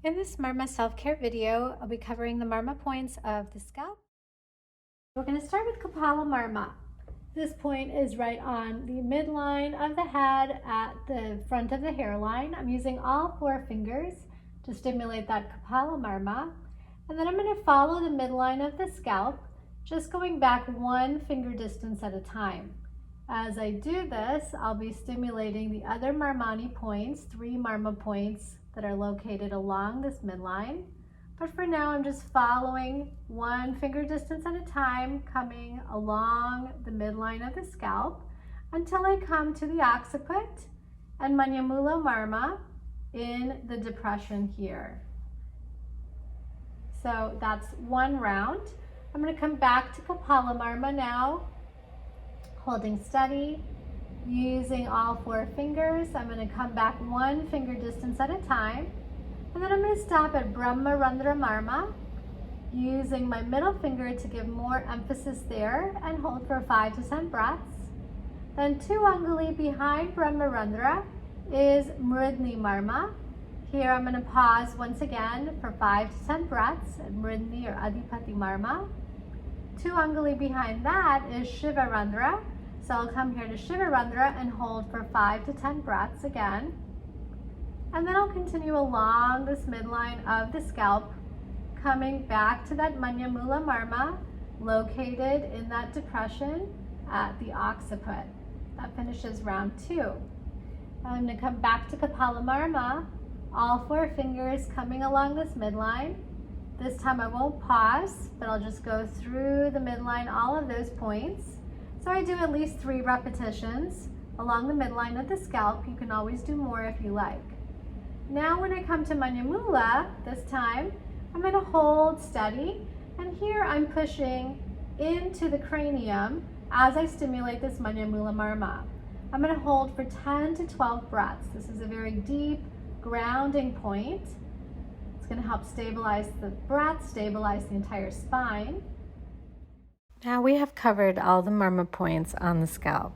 In this Marma Self-Care video, I'll be covering the Marma points of the scalp. We're going to start with Kapala Marma. This point is right on the midline of the head at the front of the hairline. I'm using all 4 fingers to stimulate that Kapala Marma. And then I'm going to follow the midline of the scalp, just going back 1 finger distance at a time. As I do this, I'll be stimulating the other Marmani points, 3 Marma points that are located along this midline. But for now, I'm just following 1 finger distance at a time, coming along the midline of the scalp until I come to the occiput and Manyamula Marma in the depression here. So that's 1 round. I'm going to come back to Kapala Marma now, holding steady, using all 4 fingers. I'm going to come back 1 finger distance at a time. And then I'm going to stop at Brahma Randra Marma, using my middle finger to give more emphasis there and hold for 5 to 10 breaths. Then 2 anguli behind Brahma Randra is Mridni Marma. Here I'm going to pause once again for 5 to 10 breaths at Mridni or Adipati Marma. 2 anguli behind that is Shiva Randra. So I'll come here to Shiva Randra and hold for 5 to 10 breaths again. And then I'll continue along this midline of the scalp, coming back to that Manyamula Marma located in that depression at the occiput. That finishes round 2. I'm going to come back to Kapala Marma, all 4 fingers coming along this midline. This time I won't pause, but I'll just go through the midline, all of those points. So I do at least 3 repetitions along the midline of the scalp. You can always do more if you like. Now when I come to Manyamula, this time, I'm going to hold steady, and here I'm pushing into the cranium as I stimulate this Manyamula Marma. I'm going to hold for 10 to 12 breaths. This is a very deep grounding point. It's going to help stabilize the breath, stabilize the entire spine. Now we have covered all the Marma points on the scalp.